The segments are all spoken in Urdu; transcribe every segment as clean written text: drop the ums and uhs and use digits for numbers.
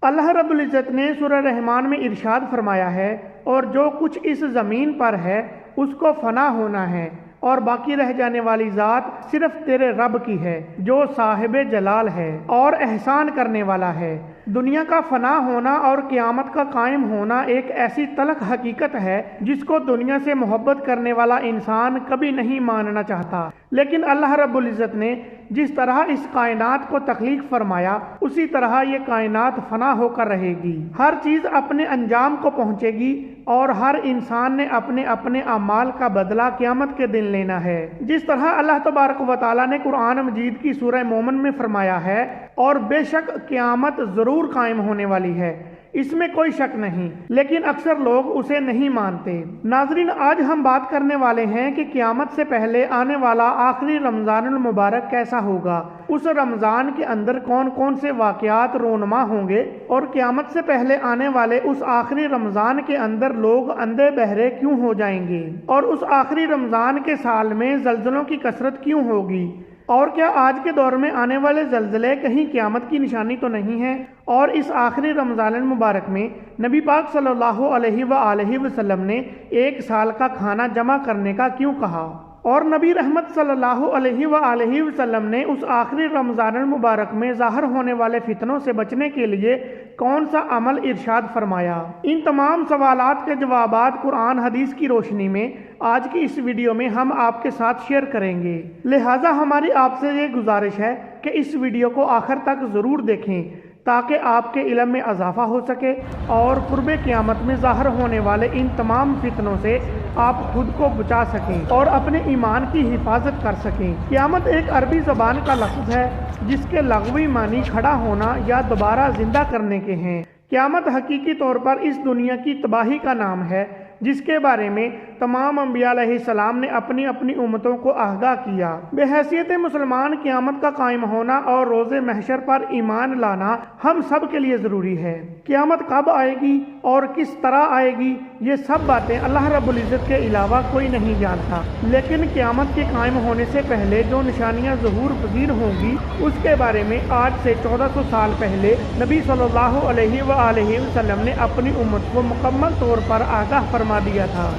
اللہ رب العزت نے سورہ رحمان میں ارشاد فرمایا ہے، اور جو کچھ اس زمین پر ہے اس کو فنا ہونا ہے، اور باقی رہ جانے والی ذات صرف تیرے رب کی ہے جو صاحب جلال ہے اور احسان کرنے والا ہے۔ دنیا کا فنا ہونا اور قیامت کا قائم ہونا ایک ایسی تلخ حقیقت ہے جس کو دنیا سے محبت کرنے والا انسان کبھی نہیں ماننا چاہتا، لیکن اللہ رب العزت نے جس طرح اس کائنات کو تخلیق فرمایا اسی طرح یہ کائنات فنا ہو کر رہے گی۔ ہر چیز اپنے انجام کو پہنچے گی اور ہر انسان نے اپنے اپنے اعمال کا بدلہ قیامت کے دن لینا ہے۔ جس طرح اللہ تبارک و تعالیٰ نے قرآن مجید کی سورہ مومن میں فرمایا ہے، اور بے شک قیامت ضرور قائم ہونے والی ہے، اس میں کوئی شک نہیں، لیکن اکثر لوگ اسے نہیں مانتے۔ ناظرین، آج ہم بات کرنے والے ہیں کہ قیامت سے پہلے آنے والا آخری رمضان المبارک کیسا ہوگا، اس رمضان کے اندر کون کون سے واقعات رونما ہوں گے، اور قیامت سے پہلے آنے والے اس آخری رمضان کے اندر لوگ اندھے بہرے کیوں ہو جائیں گے، اور اس آخری رمضان کے سال میں زلزلوں کی کثرت کیوں ہوگی، اور کیا آج کے دور میں آنے والے زلزلے کہیں قیامت کی نشانی تو نہیں ہے، اور اس آخری رمضان المبارک میں نبی پاک صلی اللہ علیہ وآلہ وسلم نے ایک سال کا کھانا جمع کرنے کا کیوں کہا، اور نبی رحمت صلی اللہ علیہ وآلہ وسلم نے اس آخری رمضان المبارک میں ظاہر ہونے والے فتنوں سے بچنے کے لیے کون سا عمل ارشاد فرمایا۔ ان تمام سوالات کے جوابات قرآن حدیث کی روشنی میں آج کی اس ویڈیو میں ہم آپ کے ساتھ شیئر کریں گے، لہٰذا ہماری آپ سے یہ گزارش ہے کہ اس ویڈیو کو آخر تک ضرور دیکھیں تاکہ آپ کے علم میں اضافہ ہو سکے اور قرب قیامت میں ظاہر ہونے والے ان تمام فتنوں سے آپ خود کو بچا سکیں اور اپنے ایمان کی حفاظت کر سکیں۔ قیامت ایک عربی زبان کا لفظ ہے جس کے لغوی معنی کھڑا ہونا یا دوبارہ زندہ کرنے کے ہیں۔ قیامت حقیقی طور پر اس دنیا کی تباہی کا نام ہے جس کے بارے میں تمام انبیاء علیہ السلام نے اپنی اپنی امتوں کو آگاہ کیا۔ بحیثیت مسلمان قیامت کا قائم ہونا اور روز محشر پر ایمان لانا ہم سب کے لیے ضروری ہے۔ قیامت کب آئے گی اور کس طرح آئے گی، یہ سب باتیں اللہ رب العزت کے علاوہ کوئی نہیں جانتا، لیکن قیامت کے قائم ہونے سے پہلے جو نشانیاں ظہور پذیر ہوں گی اس کے بارے میں آج سے 1400 سال پہلے نبی صلی اللہ علیہ وآلہ وسلم نے اپنی امت کو مکمل طور پر آگاہ فرما دیا تھا۔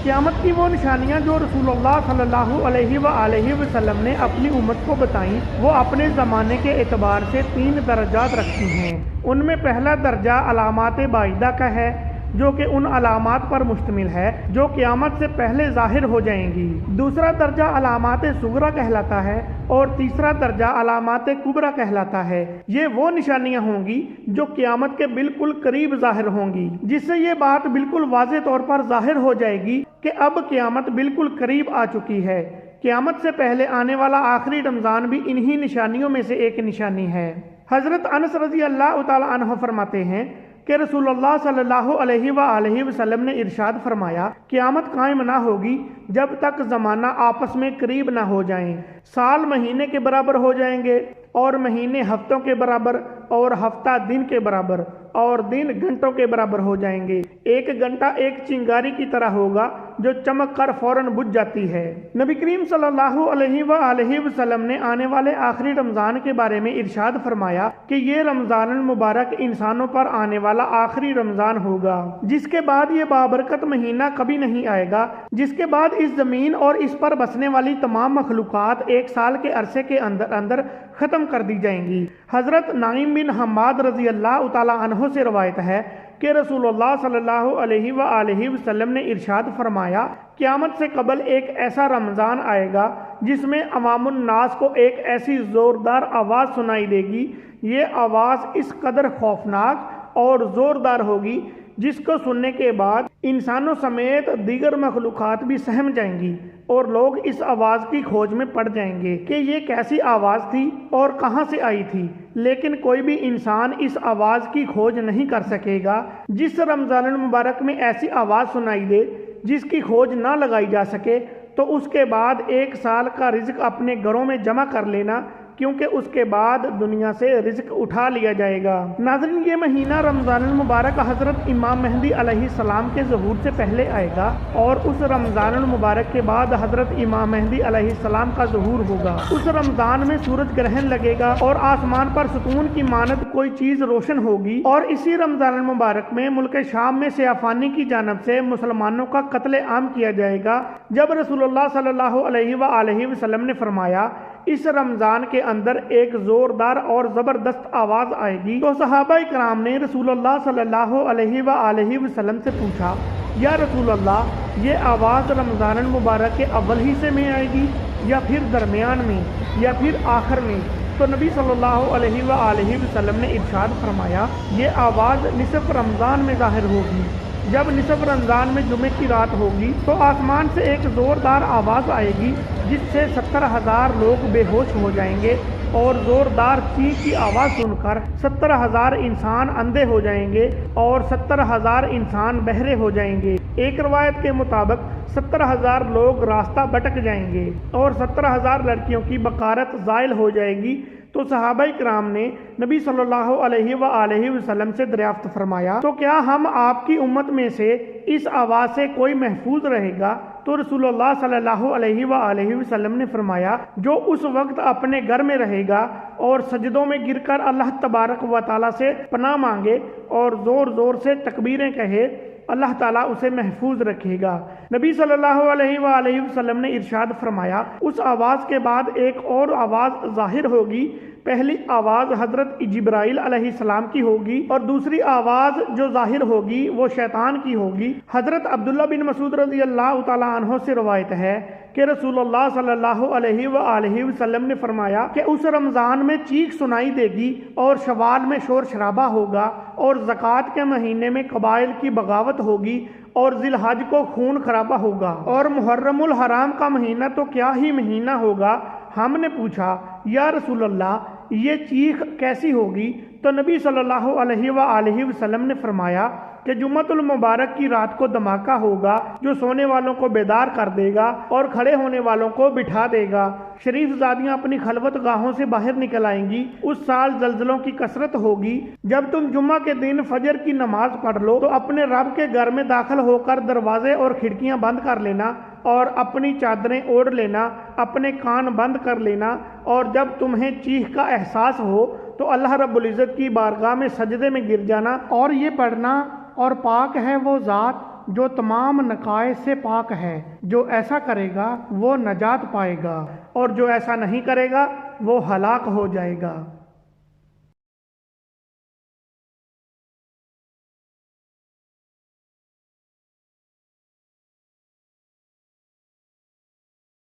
قیامت کی وہ نشانیاں جو رسول اللہ صلی اللہ علیہ وآلہ وسلم نے اپنی امت کو بتائیں وہ اپنے زمانے کے اعتبار سے 3 درجات رکھتی ہیں۔ ان میں پہلا درجہ علامات بعیدہ کا ہے جو کہ ان علامات پر مشتمل ہے جو قیامت سے پہلے ظاہر ہو جائیں گی۔ دوسرا درجہ علامات صغریٰ کہلاتا ہے، اور تیسرا درجہ علامات کبریٰ کہلاتا ہے۔ یہ وہ نشانیاں ہوں گی جو قیامت کے بالکل قریب ظاہر ہوں گی، جس سے یہ بات بالکل واضح طور پر ظاہر ہو جائے گی کہ اب قیامت بالکل قریب آ چکی ہے۔ قیامت سے پہلے آنے والا آخری رمضان بھی انہی نشانیوں میں سے ایک نشانی ہے۔ حضرت انس رضی اللہ تعالی عنہ فرماتے ہیں کہ رسول اللہ صلی اللہ علیہ وآلہ وسلم نے ارشاد فرمایا، قیامت قائم نہ ہوگی جب تک زمانہ آپس میں قریب نہ ہو جائیں۔ سال مہینے کے برابر ہو جائیں گے، اور مہینے ہفتوں کے برابر، اور ہفتہ دن کے برابر، اور دن گھنٹوں کے برابر ہو جائیں گے۔ ایک گھنٹہ ایک چنگاری کی طرح ہوگا جو چمک کر فوراً بجھ جاتی ہے۔ نبی کریم صلی اللہ علیہ وآلہ وسلم نے آنے والے آخری رمضان کے بارے میں ارشاد فرمایا کہ یہ رمضان المبارک انسانوں پر آنے والا آخری رمضان ہوگا، جس کے بعد یہ بابرکت مہینہ کبھی نہیں آئے گا، جس کے بعد اس زمین اور اس پر بسنے والی تمام مخلوقات 1 سال کے عرصے کے اندر ختم کر دی جائیں گی۔ حضرت نعیم بن حماد رضی اللہ تعالی عنہ سے روایت ہے کہ رسول اللہ صلی اللہ علیہ وآلہ وسلم نے ارشاد فرمایا، قیامت سے قبل ایک ایسا رمضان آئے گا جس میں عوام الناس کو ایک ایسی زوردار آواز سنائی دے گی، یہ آواز اس قدر خوفناک اور زوردار ہوگی جس کو سننے کے بعد انسانوں سمیت دیگر مخلوقات بھی سہم جائیں گی، اور لوگ اس آواز کی کھوج میں پڑ جائیں گے کہ یہ کیسی آواز تھی اور کہاں سے آئی تھی، لیکن کوئی بھی انسان اس آواز کی کھوج نہیں کر سکے گا۔ جس رمضان المبارک میں ایسی آواز سنائی دے جس کی کھوج نہ لگائی جا سکے، تو اس کے بعد 1 سال کا رزق اپنے گھروں میں جمع کر لینا، کیونکہ اس کے بعد دنیا سے رزق اٹھا لیا جائے گا۔ ناظرین، یہ مہینہ رمضان المبارک حضرت امام مہدی علیہ السلام کے ظہور سے پہلے آئے گا اور اس رمضان المبارک کے بعد حضرت امام مہدی علیہ السلام کا ظہور ہوگا۔ اس رمضان میں سورج گرہن لگے گا اور آسمان پر ستون کی مانند کوئی چیز روشن ہوگی، اور اسی رمضان المبارک میں ملک شام میں سیافانی کی جانب سے مسلمانوں کا قتل عام کیا جائے گا۔ جب رسول اللہ صلی اللہ علیہ وآلہ وسلم نے فرمایا اس رمضان کے اندر ایک زوردار اور زبردست آواز آئے گی، تو صحابہ کرام نے رسول اللہ صلی اللہ علیہ وآلہ وسلم سے پوچھا، یا رسول اللہ، یہ آواز رمضان المبارک کے اول حصے میں آئے گی یا پھر درمیان میں یا پھر آخر میں؟ تو نبی صلی اللہ علیہ وآلہ وسلم نے ارشاد فرمایا، یہ آواز نصف رمضان میں ظاہر ہوگی۔ جب نصف رمضان میں جمعے کی رات ہوگی تو آسمان سے ایک زوردار آواز آئے گی جس سے 70,000 لوگ بے ہوش ہو جائیں گے، اور زوردار چیخ کی آواز سن کر 70,000 انسان اندھے ہو جائیں گے اور 70,000 انسان بہرے ہو جائیں گے۔ ایک روایت کے مطابق 70,000 لوگ راستہ بھٹک جائیں گے اور 70,000 لڑکیوں کی بکارت زائل ہو جائے گی۔ تو صحابہ کرام نے نبی صلی اللہ علیہ وآلہ وسلم سے دریافت فرمایا، تو کیا ہم آپ کی امت میں سے اس آواز سے کوئی محفوظ رہے گا؟ تو رسول اللہ صلی اللہ علیہ وآلہ وسلم نے فرمایا، جو اس وقت اپنے گھر میں رہے گا اور سجدوں میں گر کر اللہ تبارک و تعالیٰ سے پناہ مانگے اور زور زور سے تکبیریں کہے، اللہ تعالیٰ اسے محفوظ رکھے گا۔ نبی صلی اللہ علیہ وآلہ وسلم نے ارشاد فرمایا، اس آواز کے بعد ایک اور آواز ظاہر ہوگی۔ پہلی آواز حضرت جبرائیل علیہ السلام کی ہوگی اور دوسری آواز جو ظاہر ہوگی وہ شیطان کی ہوگی۔ حضرت عبداللہ بن مسعود رضی اللہ تعالیٰ عنہ سے روایت ہے کہ رسول اللہ صلی اللہ علیہ وآلہ وسلم نے فرمایا کہ اس رمضان میں چیخ سنائی دے گی اور شوال میں شور شرابہ ہوگا اور زکوٰۃ کے مہینے میں قبائل کی بغاوت ہوگی اور ذی الحج کو خون خرابہ ہوگا، اور محرم الحرام کا مہینہ تو کیا ہی مہینہ ہوگا۔ ہم نے پوچھا، یا رسول اللہ، یہ چیخ کیسی ہوگی؟ تو نبی صلی اللہ علیہ وآلہ وسلم نے فرمایا کہ جمعۃ المبارک کی رات کو دھماکہ ہوگا جو سونے والوں کو بیدار کر دے گا اور کھڑے ہونے والوں کو بٹھا دے گا۔ شریف زادیاں اپنی خلوت گاہوں سے باہر نکل آئیں گی۔ اس سال زلزلوں کی کثرت ہوگی۔ جب تم جمعہ کے دن فجر کی نماز پڑھ لو تو اپنے رب کے گھر میں داخل ہو کر دروازے اور کھڑکیاں بند کر لینا اور اپنی چادریں اوڑھ لینا، اپنے کان بند کر لینا، اور جب تمہیں چیخ کا احساس ہو تو اللہ رب العزت کی بارگاہ میں سجدے میں گر جانا اور یہ پڑھنا، اور پاک ہے وہ ذات جو تمام نقائص سے پاک ہے، جو ایسا کرے گا وہ نجات پائے گا اور جو ایسا نہیں کرے گا وہ ہلاک ہو جائے گا۔